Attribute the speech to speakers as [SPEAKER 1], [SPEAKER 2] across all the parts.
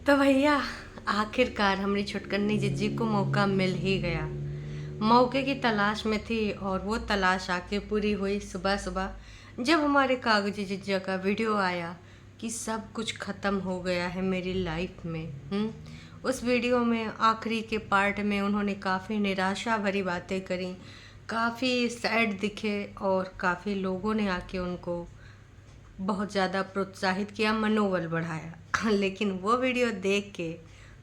[SPEAKER 1] तो भैया आखिरकार हमारी छुटकन्नी जिज्जी को मौका मिल ही गया। मौके की तलाश में थी और वो तलाश आके पूरी हुई सुबह सुबह जब हमारे कागजी जिज्जा का वीडियो आया कि सब कुछ ख़त्म हो गया है मेरी लाइफ में। उस वीडियो में आखिरी के पार्ट में उन्होंने काफ़ी निराशा भरी बातें करी, काफ़ी सैड दिखे और काफ़ी लोगों ने आके उनको बहुत ज़्यादा प्रोत्साहित किया, मनोबल बढ़ाया। लेकिन वो वीडियो देख के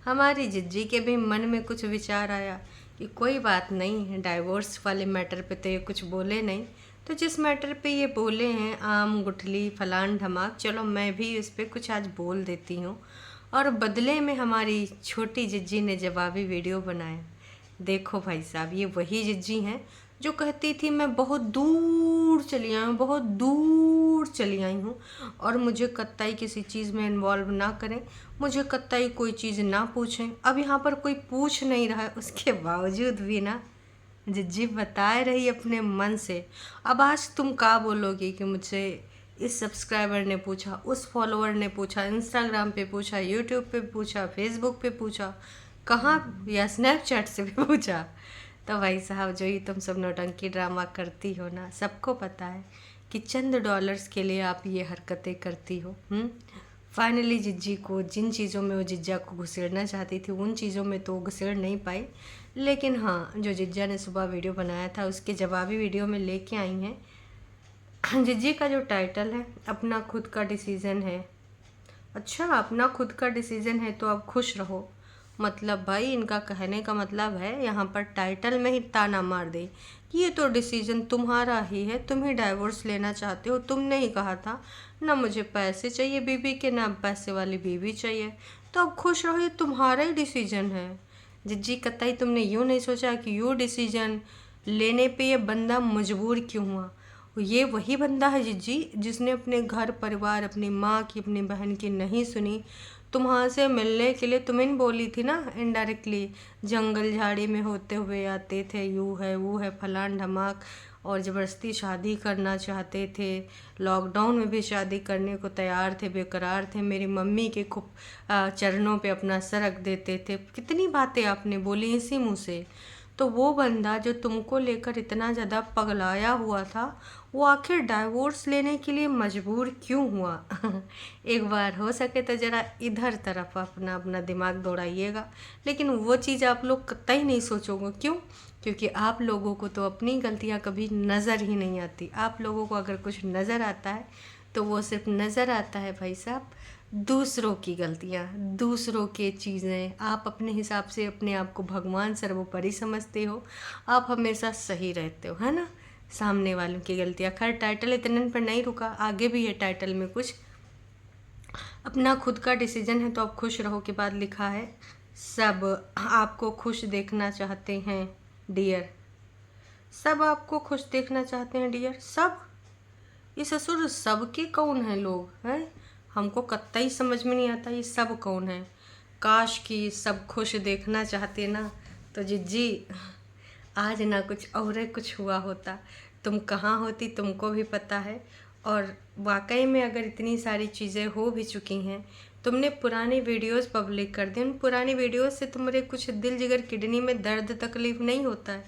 [SPEAKER 1] हमारी जिज्जी के भी मन में कुछ विचार आया कि कोई बात नहीं, डाइवोर्स वाले मैटर पे तो ये कुछ बोले नहीं, तो जिस मैटर पे ये बोले हैं आम गुठली फलान धमाक, चलो मैं भी इस पे कुछ आज बोल देती हूँ। और बदले में हमारी छोटी जिज्जी ने जवाबी वीडियो बनाया। देखो भाई साहब, ये वही जिज्जी हैं जो कहती थी मैं बहुत दूर चली आई हूँ, बहुत दूर चली आई हूँ और मुझे कत्ताई किसी चीज़ में इन्वॉल्व ना करें, मुझे कत्ताई कोई चीज़ ना पूछें। अब यहाँ पर कोई पूछ नहीं रहा है, उसके बावजूद भी ना जिज्जी बता रही अपने मन से। अब आज तुम क्या बोलोगे कि मुझे इस सब्सक्राइबर ने पूछा, उस फॉलोअर ने पूछा, इंस्टाग्राम पे पूछा, यूट्यूब पे पूछा, फेसबुक पे पूछा, कहाँ या स्नैपचैट से भी पूछा। तो भाई साहब, जो ही तुम सब नौटंकी ड्रामा करती हो ना, सबको पता है कि चंद डॉलर्स के लिए आप ये हरकतें करती हो। फाइनली जिज्जी को जिन चीज़ों में वो जिज्जा को घुसेड़ना चाहती थी उन चीज़ों में तो वो घुसेड़ नहीं पाई। लेकिन हाँ, जो जिज्जा ने सुबह वीडियो बनाया था उसके जवाबी वीडियो में लेके आई हैं। जिज्जी का जो टाइटल है अपना खुद का डिसीज़न है। अच्छा, अपना खुद का डिसीज़न है तो आप खुश रहो। मतलब भाई, इनका कहने का मतलब है यहाँ पर टाइटल में ही ताना मार दे कि ये तो डिसीजन तुम्हारा ही है, तुम ही डाइवोर्स लेना चाहते हो, तुमने ही कहा था ना मुझे पैसे चाहिए बीबी के, ना पैसे वाली बीबी चाहिए, तो अब खुश रहो, ये तुम्हारा ही डिसीजन है। जिज्जी, कतई तुमने यूँ नहीं सोचा कि यूँ डिसीजन लेने पे ये बंदा मजबूर क्यों हुआ। ये वही बंदा है जिज्जी जिसने अपने घर परिवार, अपनी माँ की, अपनी बहन की नहीं सुनी। तुम्हां से मिलने के लिए तुम्हें बोली थी ना इनडायरेक्टली, जंगल झाड़ी में होते हुए आते थे, यू है वो है फलान ढमाक, और ज़बरदस्ती शादी करना चाहते थे, लॉकडाउन में भी शादी करने को तैयार थे, बेकरार थे, मेरी मम्मी के खूब चरणों पे अपना सर रख देते थे। कितनी बातें आपने बोली इसी मुँह से। तो वो बंदा जो तुमको लेकर इतना ज़्यादा पगलाया हुआ था, वो आखिर डाइवोर्स लेने के लिए मजबूर क्यों हुआ। एक बार हो सके तो ज़रा इधर तरफ अपना अपना दिमाग दौड़ाइएगा। लेकिन वो चीज़ आप लोग कतई नहीं सोचोगे। क्यों? क्योंकि आप लोगों को तो अपनी गलतियाँ कभी नज़र ही नहीं आती। आप लोगों को अगर कुछ नज़र आता है तो वो सिर्फ नज़र आता है भाई साहब दूसरों की गलतियाँ, दूसरों के चीज़ें। आप अपने हिसाब से अपने आप को भगवान सर्वोपरि समझते हो, आप हमेशा सही रहते हो, है ना। सामने वालों की गलतियाँ। खैर, टाइटल इतने पर नहीं रुका, आगे भी है टाइटल में कुछ। अपना खुद का डिसीजन है तो आप खुश रहो के बाद लिखा है सब आपको खुश देखना चाहते हैं डियर। सब आपको खुश देखना चाहते हैं डियर। सब, ये ससुर सब के कौन है लोग हैं? हमको कत्तई समझ में नहीं आता ये सब कौन है। काश कि सब खुश देखना चाहते ना तो जिज्जी आज ना कुछ और कुछ हुआ होता। तुम कहाँ होती तुमको भी पता है। और वाकई में अगर इतनी सारी चीज़ें हो भी चुकी हैं, तुमने पुरानी वीडियोस पब्लिक कर दी, उन पुरानी वीडियोस से तुम्हारे कुछ दिल जिगर किडनी में दर्द तकलीफ नहीं होता है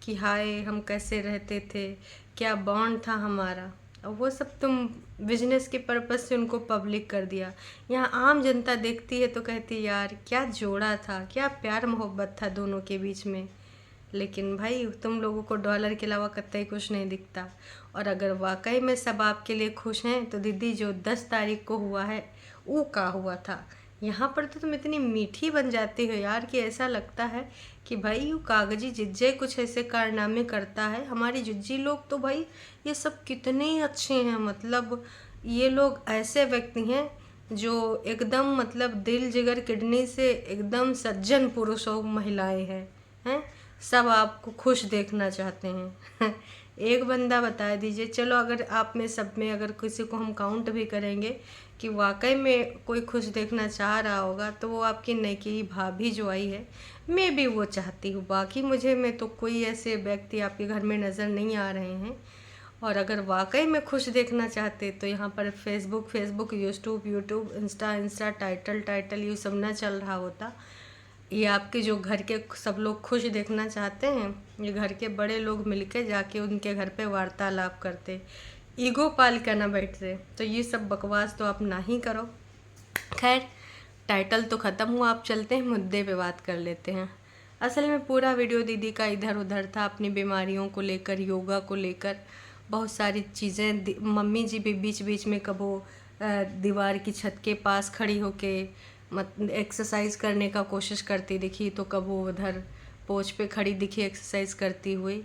[SPEAKER 1] कि हाय हम कैसे रहते थे, क्या बॉन्ड था हमारा। और वो सब तुम बिजनेस के पर्पज़ से उनको पब्लिक कर दिया। यहाँ आम जनता देखती है तो कहती यार क्या जोड़ा था, क्या प्यार मोहब्बत था दोनों के बीच में। लेकिन भाई तुम लोगों को डॉलर के अलावा कतई कुछ नहीं दिखता। और अगर वाकई में सब आपके लिए खुश हैं तो दीदी जो 10 तारीख को हुआ है वो का हुआ था। यहाँ पर तो तुम इतनी मीठी बन जाती हो यार कि ऐसा लगता है कि भाई वो कागजी जिज्जे कुछ ऐसे कारनामे करता है। हमारी जिज्जी लोग तो भाई ये सब कितने अच्छे हैं। मतलब ये लोग ऐसे व्यक्ति हैं जो एकदम मतलब दिल जिगर किडनी से एकदम सज्जन पुरुषों महिलाएं हैं। सब आपको खुश देखना चाहते हैं। एक बंदा बता दीजिए, चलो अगर आप में सब में अगर किसी को हम काउंट भी करेंगे कि वाकई में कोई खुश देखना चाह रहा होगा तो वो आपकी नैकी भाभी जो आई है, मैं भी वो चाहती हूँ। बाकी मुझे में तो कोई ऐसे व्यक्ति आपके घर में नज़र नहीं आ रहे हैं। और अगर वाकई में खुश देखना चाहते तो यहाँ पर फेसबुक, यूट्यूब, इंस्टा, टाइटल ये सब ना चल रहा होता। ये आपके जो घर के सब लोग खुश देखना चाहते हैं, ये घर के बड़े लोग मिलके जाके उनके घर पे वार्तालाप करते, ईगो पाल के ना बैठते। तो ये सब बकवास तो आप ना ही करो। खैर, टाइटल तो ख़त्म हुआ, आप चलते हैं मुद्दे पे बात कर लेते हैं। असल में पूरा वीडियो दीदी का इधर उधर था, अपनी बीमारियों को लेकर, योगा को लेकर, बहुत सारी चीज़ें। मम्मी जी भी बीच बीच में कबो दीवार की छत के पास खड़ी होके एक्सरसाइज करने का कोशिश करती दिखी, तो कबो उधर पोच पे खड़ी दिखी एक्सरसाइज करती हुई।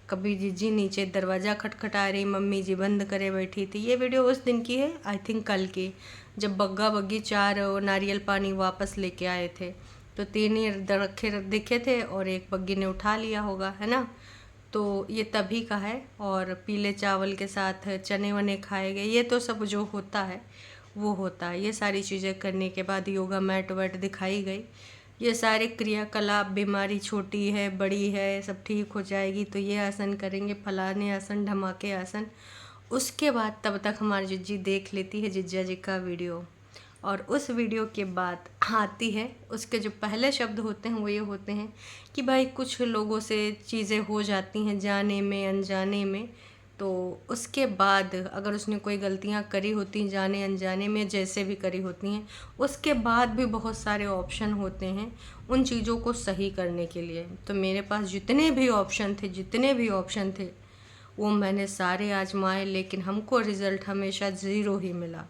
[SPEAKER 1] कभी जीजी नीचे दरवाज़ा खटखटा रही, मम्मी जी बंद करे बैठी थी। ये वीडियो उस दिन की है, आई थिंक कल की, जब बग्गा बग्गी 4 नारियल पानी वापस लेके आए थे। तो 3 ही रखे दिखे थे और एक बग्गी ने उठा लिया होगा, है ना। तो ये तभी का है। और पीले चावल के साथ चने वने खाए गए, ये तो सब जो होता है वो होता है। ये सारी चीज़ें करने के बाद योगा मैट वैट दिखाई गई। ये सारे क्रियाकलाप, बीमारी छोटी है बड़ी है सब ठीक हो जाएगी, तो ये आसन करेंगे, फलाने आसन, ढमाके आसन। उसके बाद तब तक हमारी जिज्जी देख लेती है जिज्जा जी का वीडियो, और उस वीडियो के बाद आती है, उसके जो पहले शब्द होते हैं वो ये होते हैं कि भाई कुछ लोगों से चीज़ें हो जाती हैं जाने में अनजाने में, तो उसके बाद अगर उसने कोई गलतियां करी होती जाने अनजाने में, जैसे भी करी होती हैं, उसके बाद भी बहुत सारे ऑप्शन होते हैं उन चीज़ों को सही करने के लिए। तो मेरे पास जितने भी ऑप्शन थे वो मैंने सारे आजमाए, लेकिन हमको रिज़ल्ट हमेशा ज़ीरो ही मिला।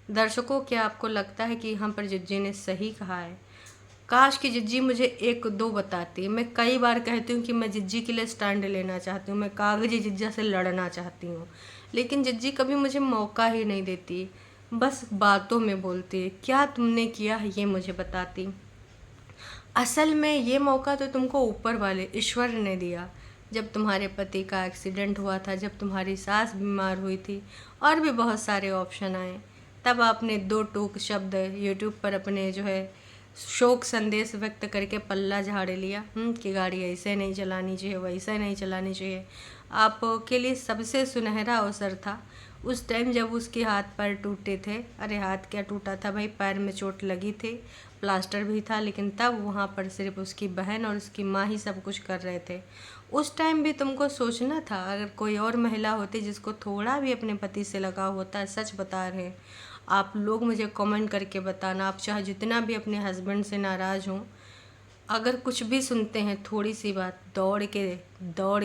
[SPEAKER 1] दर्शकों, क्या आपको लगता है कि यहाँ पर जिज्जी ने सही कहा है? काश कि जिज्जी मुझे 1-2 बताती। मैं कई बार कहती हूँ कि मैं जिज्जी के लिए स्टैंड लेना चाहती हूँ, मैं कागजी जिज्जा से लड़ना चाहती हूँ, लेकिन जिज्जी कभी मुझे मौका ही नहीं देती, बस बातों में बोलती है। क्या तुमने किया है ये मुझे बताती। असल में ये मौका तो तुमको ऊपर वाले ईश्वर ने दिया, जब तुम्हारे पति का एक्सीडेंट हुआ था, जब तुम्हारी सास बीमार हुई थी, और भी बहुत सारे ऑप्शन आए। तब आपने 2 टूक शब्द यूट्यूब पर अपने जो है शोक संदेश व्यक्त करके पल्ला झाड़ लिया कि गाड़ी ऐसे नहीं चलानी चाहिए, वैसे नहीं चलानी चाहिए। आपके लिए सबसे सुनहरा अवसर था उस टाइम जब उसके हाथ पैर टूटे थे। अरे हाथ क्या टूटा था भाई, पैर में चोट लगी थी, प्लास्टर भी था, लेकिन तब वहाँ पर सिर्फ उसकी बहन और उसकी माँ ही सब कुछ कर रहे थे। उस टाइम भी तुमको सोचना था, अगर कोई और महिला होती जिसको थोड़ा भी अपने पति से लगाव होता है, सच बता रहे हैं आप लोग, मुझे कमेंट करके बताना। आप चाहे जितना भी अपने हस्बैंड से नाराज़ हों, अगर कुछ भी सुनते हैं थोड़ी सी बात, दौड़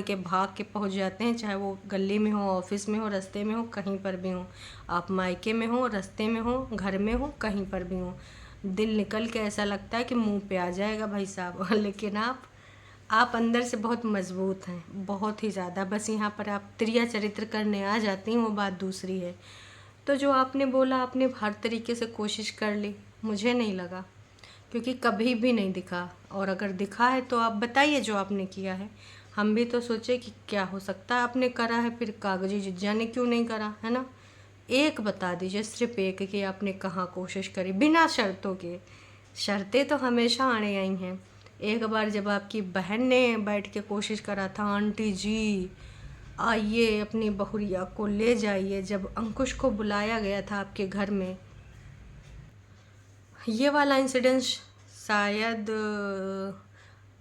[SPEAKER 1] के भाग के पहुंच जाते हैं, चाहे वो गली में हो, ऑफिस में हो, रास्ते में हो, कहीं पर भी हो। आप मायके में हो, रास्ते में हो, घर में हो, कहीं पर भी हो, दिल निकल के ऐसा लगता है कि मुंह पे आ जाएगा भाई साहब। लेकिन आप अंदर से बहुत मजबूत हैं, बहुत ही ज़्यादा। बस यहाँ पर आप त्रिया चरित्र करने आ जाती हैं, वो बात दूसरी है। तो जो आपने बोला, आपने हर तरीके से कोशिश कर ली, मुझे नहीं लगा, क्योंकि कभी भी नहीं दिखा। और अगर दिखा है तो आप बताइए जो आपने किया है। हम भी तो सोचे कि क्या हो सकता है आपने करा है, फिर कागजी जिज्जा ने क्यों नहीं करा, है ना। एक बता दीजिए, सिर्फ एक, कि आपने कहाँ कोशिश करी बिना शर्तों के। शर्तें तो हमेशा आने आई हैं। एक बार जब आपकी बहन ने बैठ के कोशिश करा था, आंटी जी आइए अपनी बहुरिया को ले जाइए, जब अंकुश को बुलाया गया था आपके घर में, ये वाला इंसिडेंस शायद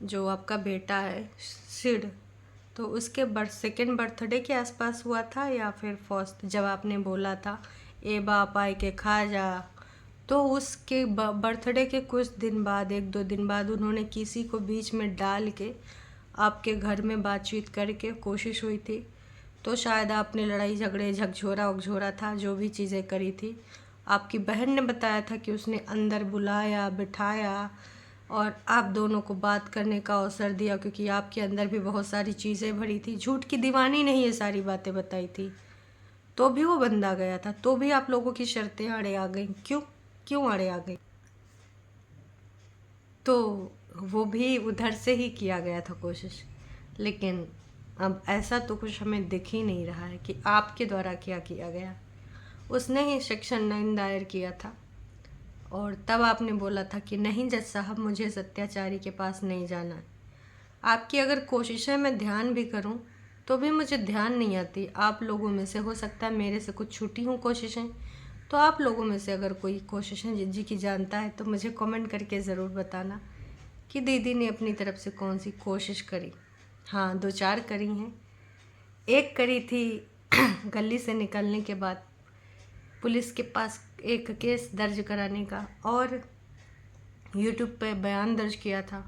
[SPEAKER 1] जो आपका बेटा है सिड, तो उसके सेकेंड बर्थडे के आसपास हुआ था, या फिर फर्स्ट, जब आपने बोला था ए बाप आए के खा जा। तो उसके बर्थडे के कुछ दिन बाद, 1-2 दिन बाद, उन्होंने किसी को बीच में डाल के आपके घर में बातचीत करके कोशिश हुई थी। तो शायद आपने लड़ाई झगड़े झकझोरा उकझोरा था, जो भी चीज़ें करी थी। आपकी बहन ने बताया था कि उसने अंदर बुलाया, बिठाया और आप दोनों को बात करने का अवसर दिया, क्योंकि आपके अंदर भी बहुत सारी चीज़ें भरी थी। झूठ की दीवानी नहीं ये सारी बातें बताई थी, तो भी वो बंदा गया था, तो भी आप लोगों की शर्तें आड़े आ गई। क्यों आड़े आ गई? तो वो भी उधर से ही किया गया था कोशिश, लेकिन अब ऐसा तो कुछ हमें दिख ही नहीं रहा है कि आपके द्वारा क्या किया गया। उसने ही सेक्शन 9 दायर किया था, और तब आपने बोला था कि नहीं जज साहब, मुझे इस अत्याचारी के पास नहीं जाना है। आपकी अगर कोशिशें मैं ध्यान भी करूं तो भी मुझे ध्यान नहीं आती। आप लोगों में से हो सकता है मेरे से कुछ छूटी हों कोशिशें, तो आप लोगों में से अगर कोई कोशिशें जिज्जी की जानता है तो मुझे कमेंट करके ज़रूर बताना कि दीदी ने अपनी तरफ से कौन सी कोशिश करी। हाँ, 2-4 करी हैं। एक करी थी गली से निकलने के बाद पुलिस के पास एक केस दर्ज कराने का, और यूट्यूब पे बयान दर्ज किया था।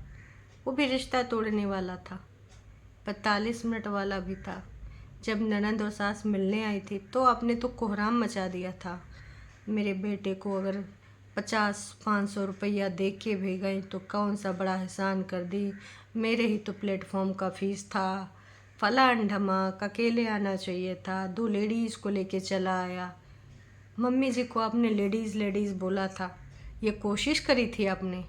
[SPEAKER 1] वो भी रिश्ता तोड़ने वाला था, 45 मिनट वाला भी था। जब ननद और सास मिलने आई थी तो आपने तो कोहराम मचा दिया था। मेरे बेटे को अगर 50-500 रुपया दे के भी गए तो कौन सा बड़ा एहसान कर दी, मेरे ही तो प्लेटफॉर्म का फीस था, फलान ढमाक, अकेले आना चाहिए था, 2 लेडीज़ को लेके चला आया। मम्मी जी को आपने लेडीज़ लेडीज़ बोला था, ये कोशिश करी थी आपने।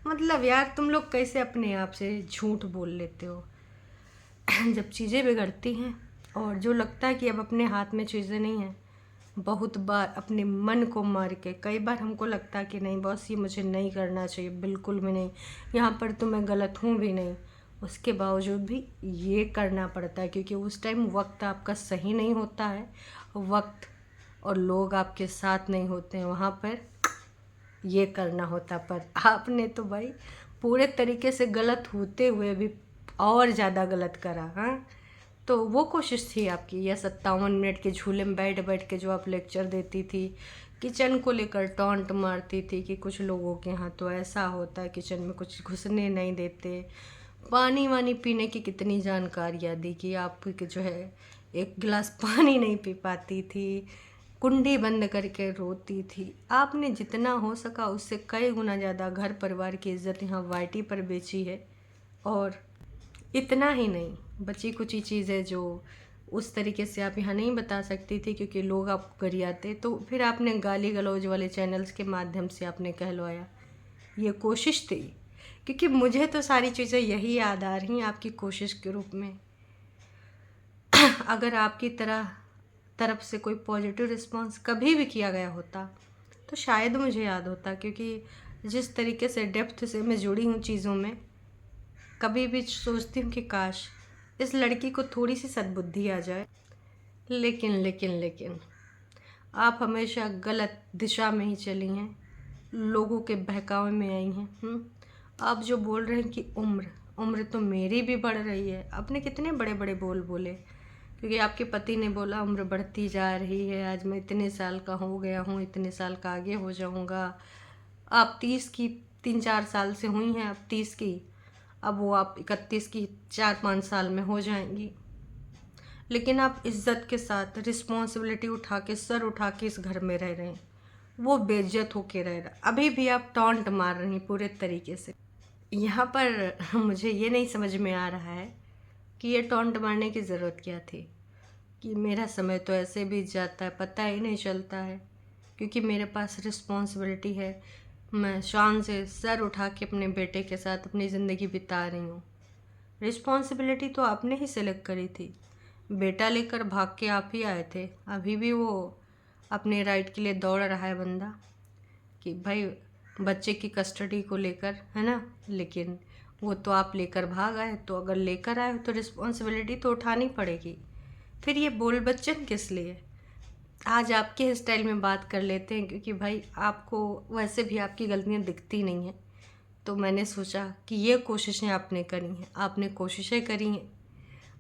[SPEAKER 1] मतलब यार, तुम लोग कैसे अपने आप से झूठ बोल लेते हो। जब चीज़ें बिगड़ती हैं और जो लगता है कि अब अपने हाथ में चीज़ें नहीं हैं, बहुत बार अपने मन को मार के, कई बार हमको लगता है कि नहीं बॉस ये मुझे नहीं करना चाहिए, बिल्कुल भी नहीं, यहाँ पर तो मैं गलत हूँ भी नहीं, उसके बावजूद भी ये करना पड़ता है क्योंकि उस टाइम वक्त आपका सही नहीं होता है, वक्त और लोग आपके साथ नहीं होते हैं, वहाँ पर ये करना होता। पर आपने तो भाई पूरे तरीके से गलत होते हुए भी और ज़्यादा गलत करा। हाँ, तो वो कोशिश थी आपकी, या 57 मिनट के झूले में बैठ बैठ के जो आप लेक्चर देती थी, किचन को लेकर टॉन्ट मारती थी कि कुछ लोगों के यहाँ तो ऐसा होता है, किचन में कुछ घुसने नहीं देते, पानी वानी पीने की कितनी जानकारियाँ दी कि आप जो है एक गिलास पानी नहीं पी पाती थी, कुंडी बंद करके रोती थी। आपने जितना हो सका उससे कई गुना ज़्यादा घर परिवार की इज्जत यहाँ वाईटी पर बेची है। और इतना ही नहीं, बची कुची चीज़ें जो उस तरीके से आप यहाँ नहीं बता सकती थी क्योंकि लोग आपको गरियाते, तो फिर आपने गाली गलौज वाले चैनल्स के माध्यम से आपने कहलवाया। ये कोशिश थी, क्योंकि मुझे तो सारी चीज़ें यही याद आ रही आपकी कोशिश के रूप में। अगर आपकी तरफ से कोई पॉजिटिव रिस्पांस कभी भी किया गया होता तो शायद मुझे याद होता, क्योंकि जिस तरीके से डेप्थ से मैं जुड़ी हूँ चीज़ों में, कभी भी सोचती हूँ कि काश इस लड़की को थोड़ी सी सद्बुद्धि आ जाए। लेकिन लेकिन लेकिन आप हमेशा गलत दिशा में ही चली हैं, लोगों के बहकावे में आई हैं। आप जो बोल रहे हैं कि उम्र तो मेरी भी बढ़ रही है, आपने कितने बड़े बड़े बोल बोले, क्योंकि आपके पति ने बोला उम्र बढ़ती जा रही है, आज मैं इतने साल का हो गया हूँ, इतने साल का आगे हो जाऊँगा। आप 30 की 3-4 साल से हुई हैं, अब 30 की, अब वो आप 31 की 4-5 साल में हो जाएंगी। लेकिन आप इज्जत के साथ रिस्पॉन्सिबिलिटी उठा के, सर उठा के इस घर में रह रहे हैं, वो बेइज्जत होके रह रहा। अभी भी आप टॉन्ट मार रही पूरे तरीके से। यहाँ पर मुझे ये नहीं समझ में आ रहा है कि ये टॉन्ट मारने की ज़रूरत क्या थी, कि मेरा समय तो ऐसे बीत जाता है, पता ही नहीं चलता है, क्योंकि मेरे पास रिस्पॉन्सिबिलिटी है। मैं शान से सर उठा के अपने बेटे के साथ अपनी ज़िंदगी बिता रही हूँ। रिस्पॉन्सिबिलिटी तो आपने ही सेलेक्ट करी थी, बेटा लेकर भाग के आप ही आए थे। अभी भी वो अपने राइट के लिए दौड़ रहा है बंदा कि भाई बच्चे की कस्टडी को लेकर, है ना, लेकिन वो तो आप लेकर भाग आए। तो अगर लेकर आए तो रिस्पॉन्सिबिलिटी तो उठानी पड़ेगी। फिर ये बोल बच्चन किस लिए? आज आपके स्टाइल में बात कर लेते हैं, क्योंकि भाई आपको वैसे भी आपकी गलतियाँ दिखती नहीं हैं। तो मैंने सोचा कि ये कोशिशें आपने करी हैं, आपने कोशिशें करी हैं,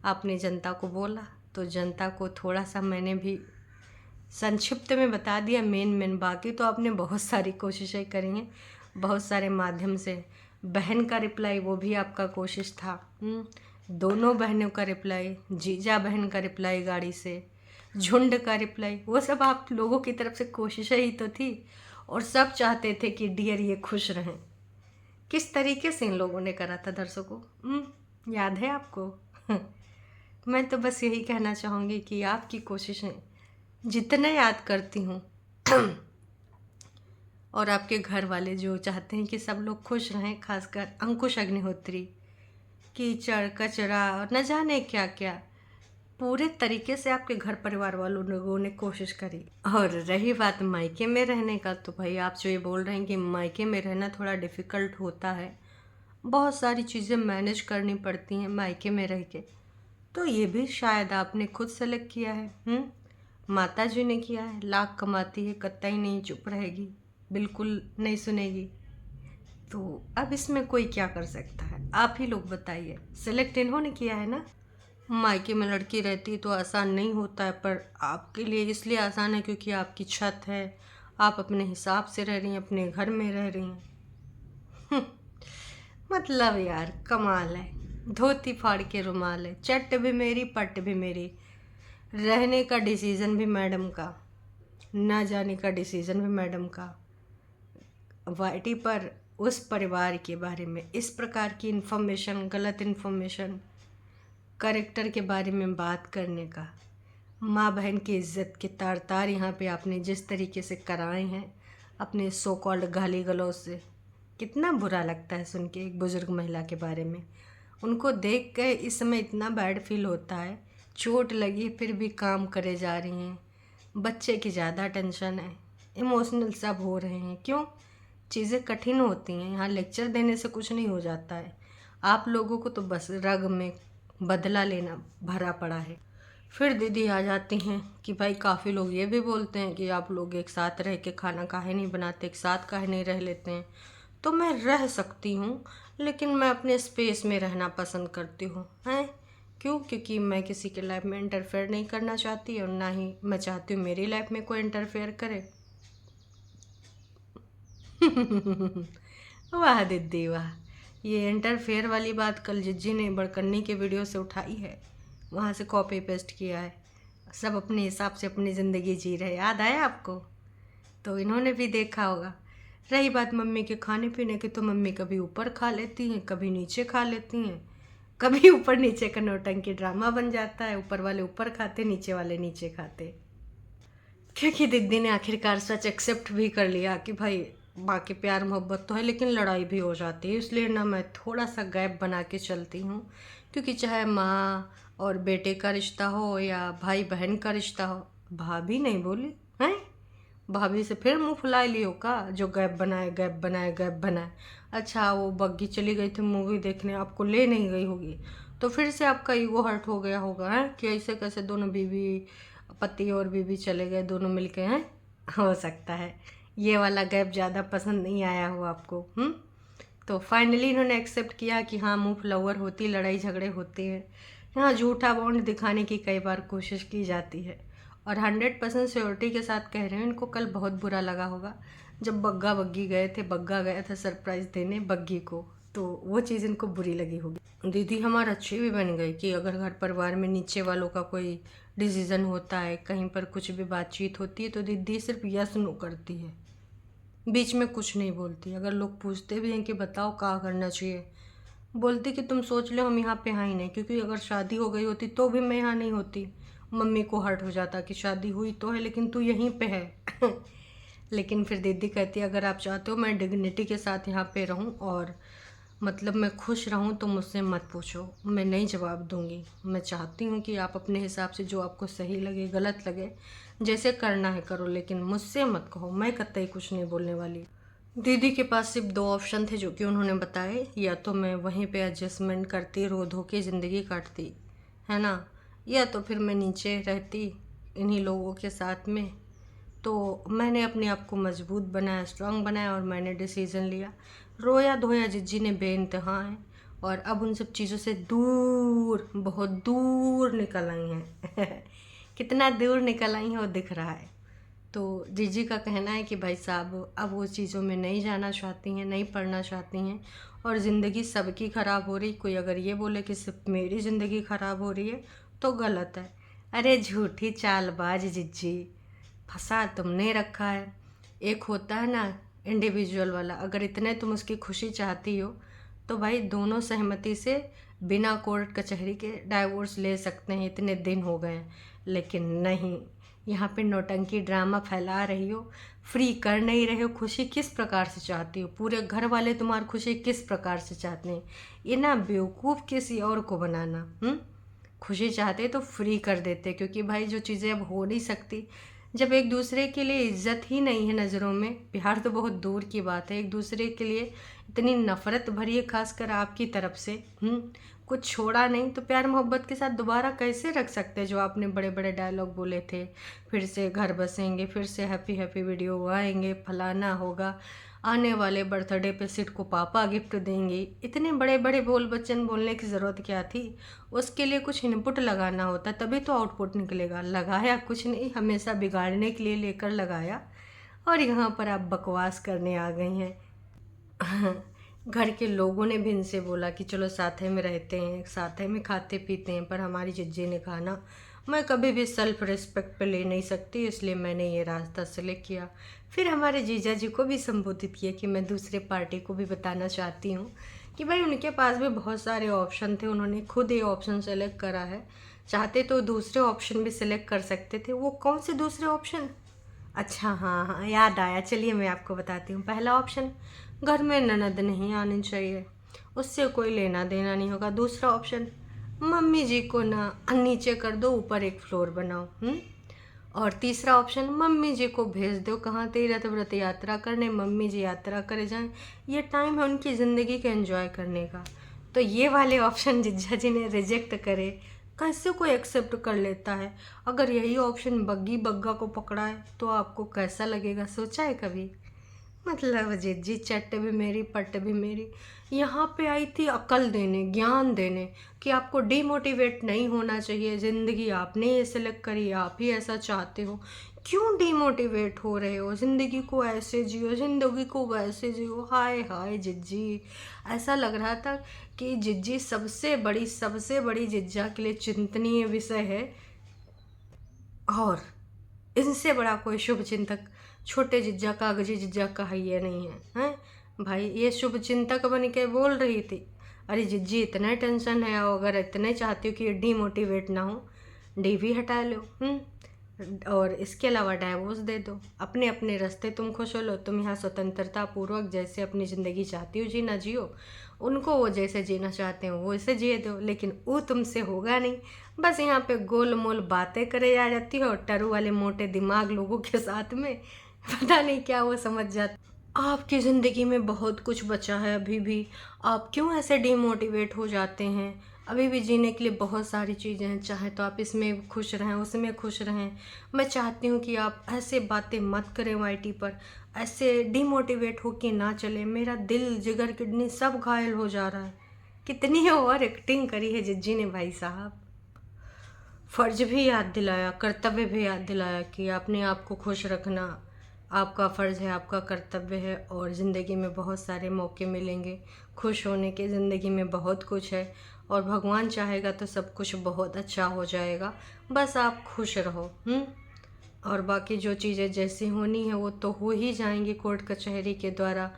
[SPEAKER 1] आपने जनता को बोला, तो जनता को थोड़ा सा मैंने भी संक्षिप्त में बता दिया मेन। बाकी तो आपने बहुत सारी कोशिशें करी हैं, बहुत सारे माध्यम से। बहन का रिप्लाई, वो भी आपका कोशिश था। दोनों बहनों का रिप्लाई, जीजा बहन का रिप्लाई गाड़ी से, झुंड का रिप्लाई, वो सब आप लोगों की तरफ से कोशिशें ही तो थी। और सब चाहते थे कि डियर ये खुश रहें। किस तरीके से इन लोगों ने करा था दर्शकों, याद है आपको? मैं तो बस यही कहना चाहूँगी कि आपकी कोशिशें जितना याद करती हूँ और आपके घर वाले जो चाहते हैं कि सब लोग खुश रहें, खासकर अंकुश अग्निहोत्री, कीचड़ कचरा और न जाने क्या क्या, पूरे तरीके से आपके घर परिवार वालों लोगों ने कोशिश करी। और रही बात मायके में रहने का, तो भाई आप जो ये बोल रहे हैं कि मायके में रहना थोड़ा डिफ़िकल्ट होता है, बहुत सारी चीज़ें मैनेज करनी पड़ती हैं मायके में रह के, तो ये भी शायद आपने खुद सेलेक्ट किया है। माता जी ने किया है, लाख कमाती है, कतई नहीं चुप रहेगी, बिल्कुल नहीं सुनेगी। तो अब इसमें कोई क्या कर सकता है, आप ही लोग बताइए। सेलेक्ट इन्होंने किया है ना। मायके में लड़की रहती तो आसान नहीं होता है, पर आपके लिए इसलिए आसान है क्योंकि आपकी छत है, आप अपने हिसाब से रह रही हैं, अपने घर में रह रही हैं। मतलब यार कमाल है। धोती फाड़ के रुमाल है, चट भी मेरी पट भी मेरी। रहने का डिसीज़न भी मैडम का, ना जाने का डिसीज़न भी मैडम का। वाईटी पर उस परिवार के बारे में इस प्रकार की इन्फॉर्मेशन, गलत इन्फॉर्मेशन, करेक्टर के बारे में बात करने का, माँ बहन की इज्जत के तार तार यहाँ पे आपने जिस तरीके से कराए हैं अपने सो कॉल्ड गाली गलौज से, कितना बुरा लगता है सुन के एक बुज़ुर्ग महिला के बारे में। उनको देख के इस समय इतना बैड फील होता है। चोट लगी फिर भी काम करे जा रही हैं, बच्चे की ज़्यादा टेंशन है, इमोशनल सब हो रहे हैं। क्यों? चीज़ें कठिन होती हैं, यहाँ लेक्चर देने से कुछ नहीं हो जाता है। आप लोगों को तो बस रग में बदला लेना भरा पड़ा है। फिर दीदी आ जाती हैं कि भाई काफ़ी लोग ये भी बोलते हैं कि आप लोग एक साथ रह के खाना काहे नहीं बनाते, एक साथ काहे नहीं रह लेते हैं। तो मैं रह सकती हूँ, लेकिन मैं अपने स्पेस में रहना पसंद करती हूँ। हैं क्यों? क्योंकि मैं किसी के लाइफ में इंटरफेयर नहीं करना चाहती और ना ही मैं चाहती हूँ मेरी लाइफ में कोई इंटरफेयर करे। वाह दीदी वाह, ये इंटरफेयर वाली बात कल जिज्जी ने बड़कन्नी के वीडियो से उठाई है, वहाँ से कॉपी पेस्ट किया है। सब अपने हिसाब से अपनी ज़िंदगी जी रहे, याद आया आपको? तो इन्होंने भी देखा होगा। रही बात मम्मी के खाने पीने की, तो मम्मी कभी ऊपर खा लेती हैं, कभी नीचे खा लेती हैं, कभी ऊपर नीचे का नौटंकी ड्रामा बन जाता है, ऊपर वाले ऊपर खाते, नीचे वाले नीचे खाते। क्योंकि दीदी ने आखिरकार सच एक्सेप्ट भी कर लिया कि भाई बाकी प्यार मोहब्बत तो है लेकिन लड़ाई भी हो जाती है, इसलिए ना मैं थोड़ा सा गैप बना के चलती हूँ। क्योंकि चाहे माँ और बेटे का रिश्ता हो या भाई बहन का रिश्ता हो, भाभी नहीं बोली हैं, भाभी से फिर मुंह फुला लियो का, जो गैप बनाए गैप बनाए गैप बनाए। अच्छा वो बग्गी चली गई थी मूवी देखने, आपको ले नहीं गई होगी, तो फिर से आपका ईगो हर्ट हो गया होगा है कि ऐसे कैसे दोनों बीवी, पति और बीवी चले गए दोनों मिलके हैं। हो सकता है ये वाला गैप ज़्यादा पसंद नहीं आया हो आपको। तो फाइनली इन्होंने एक्सेप्ट किया कि हाँ मुँह फ्लावर होती, लड़ाई झगड़े होते हैं, यहाँ झूठा बॉन्ड दिखाने की कई बार कोशिश की जाती है। और 100% श्योरिटी के साथ कह रहे हैं, इनको कल बहुत बुरा लगा होगा जब बग्गा बग्गी गए थे, बग्गा गया था सरप्राइज़ देने बग्गी को, तो वो चीज़ इनको बुरी लगी होगी। दीदी हमारा अच्छी भी बन गई कि अगर घर परिवार में नीचे वालों का कोई डिसीज़न होता है, कहीं पर कुछ भी बातचीत होती है, तो दीदी सिर्फ यस नो करती है, बीच में कुछ नहीं बोलती। अगर लोग पूछते भी हैं कि बताओ क्या करना चाहिए, बोलती कि तुम सोच लो हम यहाँ पे हैं ही नहीं, क्योंकि अगर शादी हो गई होती तो भी मैं यहाँ नहीं होती। मम्मी को हर्ट हो जाता कि शादी हुई तो है लेकिन तू यहीं पे है। लेकिन फिर दीदी कहती है अगर आप चाहते हो मैं डिग्निटी के साथ यहाँ पे रहूँ और मतलब मैं खुश रहूँ तो मुझसे मत पूछो, मैं नहीं जवाब दूँगी। मैं चाहती हूँ कि आप अपने हिसाब से जो आपको सही लगे गलत लगे जैसे करना है करो, लेकिन मुझसे मत कहो, मैं कतई कुछ नहीं बोलने वाली। दीदी के पास सिर्फ 2 ऑप्शन थे जो कि उन्होंने बताए, या तो मैं वहीं पे एडजस्टमेंट करती, रो धो के ज़िंदगी काटती है ना, या तो फिर मैं नीचे रहती इन्हीं लोगों के साथ में। तो मैंने अपने आप को मजबूत बनाया, स्ट्रांग बनाया और मैंने डिसीज़न लिया। रोया धोया जिज्जी ने बेइंतहा है और अब उन सब चीज़ों से दूर, बहुत दूर निकल आई हैं। कितना दूर निकल आई हैं वो दिख रहा है। तो जीजी का कहना है कि भाई साहब अब वो चीज़ों में नहीं जाना चाहती हैं, नहीं पढ़ना चाहती हैं और ज़िंदगी सबकी ख़राब हो रही। कोई अगर ये बोले कि सिर्फ मेरी ज़िंदगी ख़राब हो रही है तो गलत है। अरे झूठी चालबाज जिज्जी, फंसा तुमने रखा है। एक होता है ना इंडिविजुअल वाला, अगर इतने तुम उसकी खुशी चाहती हो तो भाई दोनों सहमति से बिना कोर्ट कचहरी के डाइवोर्स ले सकते हैं, इतने दिन हो गए हैं। लेकिन नहीं, यहाँ पे नौटंकी ड्रामा फैला रही हो, फ्री कर नहीं रहे हो। खुशी किस प्रकार से चाहती हो, पूरे घर वाले तुम्हारी खुशी किस प्रकार से चाहते हैं, ये ना बेवकूफ़ किसी और को बनाना। खुशी चाहते तो फ्री कर देते, क्योंकि भाई जो चीज़ें अब हो नहीं सकती, जब एक दूसरे के लिए इज्जत ही नहीं है नज़रों में, प्यार तो बहुत दूर की बात है, एक दूसरे के लिए इतनी नफ़रत भरी है खासकर आपकी तरफ से। कुछ छोड़ा नहीं तो प्यार मोहब्बत के साथ दोबारा कैसे रख सकते हैं जो आपने बड़े बड़े डायलॉग बोले थे, फिर से घर बसेंगे, फिर से हैप्पी हैप्पी वीडियो आएंगे, फलाना होगा, आने वाले बर्थडे पे सिड को पापा गिफ्ट देंगे। इतने बड़े बड़े बोल बच्चन बोलने की ज़रूरत क्या थी? उसके लिए कुछ इनपुट लगाना होता तभी तो आउटपुट निकलेगा। लगाया कुछ नहीं, हमेशा बिगाड़ने के लिए लेकर लगाया, और यहाँ पर आप बकवास करने आ गई हैं। घर के लोगों ने भी इनसे बोला कि चलो साथ में रहते हैं, साथ में खाते पीते हैं, पर हमारी जिज्जी ने कहा ना, मैं कभी भी सेल्फ रिस्पेक्ट पे ले नहीं सकती, इसलिए मैंने ये रास्ता सेलेक्ट किया। फिर हमारे जीजा जी को भी संबोधित किया कि मैं दूसरे पार्टी को भी बताना चाहती हूँ कि भाई उनके पास भी बहुत सारे ऑप्शन थे, उन्होंने खुद ये ऑप्शन सेलेक्ट करा है। चाहते तो दूसरे ऑप्शन भी सिलेक्ट कर सकते थे। वो कौन से दूसरे ऑप्शन? अच्छा, हाँ हाँ, याद आया, चलिए मैं आपको बताती हूँ। पहला ऑप्शन, घर में ननद नहीं आनी चाहिए, उससे कोई लेना देना नहीं होगा। दूसरा ऑप्शन, मम्मी जी को ना नीचे कर दो, ऊपर एक फ्लोर बनाओ। और तीसरा ऑप्शन, मम्मी जी को भेज दो कहाँ, तीर्थ व्रत यात्रा करने, मम्मी जी यात्रा करे जाएं, ये टाइम है उनकी ज़िंदगी के एंजॉय करने का। तो ये वाले ऑप्शन जिज्जा जी ने रिजेक्ट करे, कैसे कोई एक्सेप्ट कर लेता है? अगर यही ऑप्शन बग्गी बग्गा को पकड़ा है तो आपको कैसा लगेगा, सोचा है कभी? मतलब जिज्जी चट भी मेरी पट भी मेरी। यहाँ पे आई थी अकल देने, ज्ञान देने कि आपको डीमोटिवेट नहीं होना चाहिए, ज़िंदगी आपने ये सिलेक्ट करी, आप ही ऐसा चाहते हो, क्यों डीमोटिवेट हो रहे हो? ज़िंदगी को ऐसे जियो, ज़िंदगी को वैसे जियो। हाय हाय जिज्जी, ऐसा लग रहा था कि जिज्जी सबसे बड़ी जिज्जा के लिए चिंतनीय विषय है, और इनसे बड़ा कोई शुभ चिंतक छोटे जिज्जा कागजी जिज्जा का है ये नहीं है। हैं भाई, ये शुभ चिंतक बन के बोल रही थी। अरे जिज्जी, इतना टेंशन है, अगर इतने चाहती हो कि ये डीमोटिवेट ना हो, डी भी हटा लो। और इसके अलावा डाइवोर्स दे दो, अपने अपने रास्ते तुम खुश हो लो। तुम यहाँ स्वतंत्रता पूर्वक जैसे अपनी ज़िंदगी चाहती हो जीना जियो, उनको वो जैसे जीना चाहते हो वो ऐसे जिए दो, लेकिन वो तुमसे होगा नहीं। बस यहाँ पे गोल मोल बातें करे जा जाती हो, टरू वाले मोटे दिमाग लोगों के साथ में, पता नहीं क्या वो समझ जाते। आपकी ज़िंदगी में बहुत कुछ बचा है अभी भी, आप क्यों ऐसे डीमोटिवेट हो जाते हैं? अभी भी जीने के लिए बहुत सारी चीज़ें हैं, चाहे तो आप इसमें खुश रहें, उसमें खुश रहें। मैं चाहती हूँ कि आप ऐसे बातें मत करें वाईटी पर, ऐसे डीमोटिवेट हो के ना चले। मेरा दिल जिगर किडनी सब घायल हो जा रहा है। कितनी ओवर एक्टिंग करी है जिज्जी ने भाई साहब। फ़र्ज भी याद दिलाया, कर्तव्य भी याद दिलाया कि अपने आप को खुश रखना आपका फ़र्ज़ है, आपका कर्तव्य है, और ज़िंदगी में बहुत सारे मौके मिलेंगे खुश होने के। ज़िंदगी में बहुत कुछ है और भगवान चाहेगा तो सब कुछ बहुत अच्छा हो जाएगा, बस आप खुश रहो। और बाकी जो चीज़ें जैसी होनी है वो तो हो ही जाएंगी कोर्ट कचहरी के द्वारा।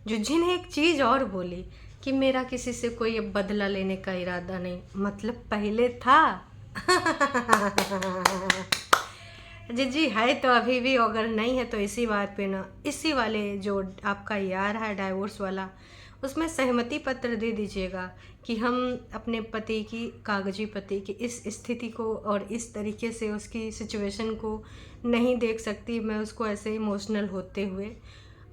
[SPEAKER 1] जुज्जी ने एक चीज़ और बोली कि मेरा किसी से कोई अब बदला लेने का इरादा नहीं, मतलब पहले था। जिज्जी है तो अभी भी, अगर नहीं है तो इसी बात पे ना, इसी वाले जो आपका यार है डाइवोर्स वाला, उसमें सहमति पत्र दे दीजिएगा कि हम अपने पति की, कागजी पति की इस स्थिति को और इस तरीके से उसकी सिचुएशन को नहीं देख सकती मैं उसको ऐसे इमोशनल होते हुए।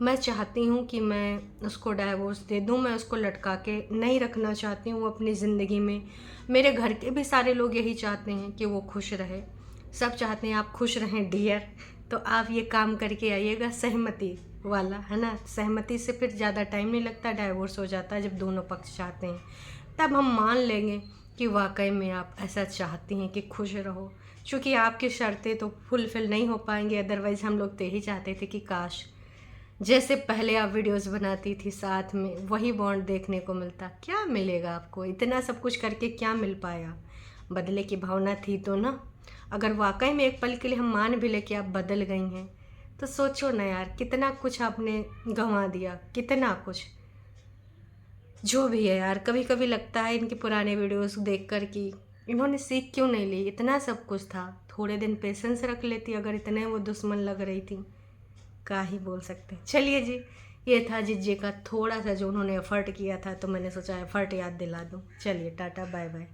[SPEAKER 1] मैं चाहती हूँ कि मैं उसको डाइवोर्स दे दूँ, मैं उसको लटका के नहीं रखना चाहती हूँ अपनी ज़िंदगी में। मेरे घर के भी सारे लोग यही चाहते हैं कि वो खुश रहे, सब चाहते हैं आप खुश रहें डियर। तो आप ये काम करके आइएगा सहमति वाला, है ना? सहमति से फिर ज़्यादा टाइम नहीं लगता, डाइवोर्स हो जाता है जब दोनों पक्ष चाहते हैं, तब हम मान लेंगे कि वाकई में आप ऐसा चाहती हैं कि खुश रहो। क्योंकि आपकी शर्तें तो फुलफ़िल नहीं हो पाएंगी, अदरवाइज़ हम लोग तो यही चाहते थे कि काश जैसे पहले आप वीडियोस बनाती थी साथ में, वही बॉन्ड देखने को मिलता। क्या मिलेगा आपको? इतना सब कुछ करके क्या मिल पाया? बदले की भावना थी तो ना। अगर वाकई में एक पल के लिए हम मान भी ले कि आप बदल गई हैं, तो सोचो ना यार, कितना कुछ आपने गंवा दिया, कितना कुछ। जो भी है यार, कभी कभी लगता है इनके पुराने वीडियोस देखकर कि इन्होंने सीख क्यों नहीं ली। इतना सब कुछ था, थोड़े दिन पेशेंस रख लेती अगर इतने वो दुश्मन लग रही थी। क्या ही बोल सकते। चलिए जी, ये था जिज्जी का थोड़ा सा जो उन्होंने एफ़र्ट किया था, तो मैंने सोचा एफ़र्ट याद दिला दूँ। चलिए टाटा बाय बाय।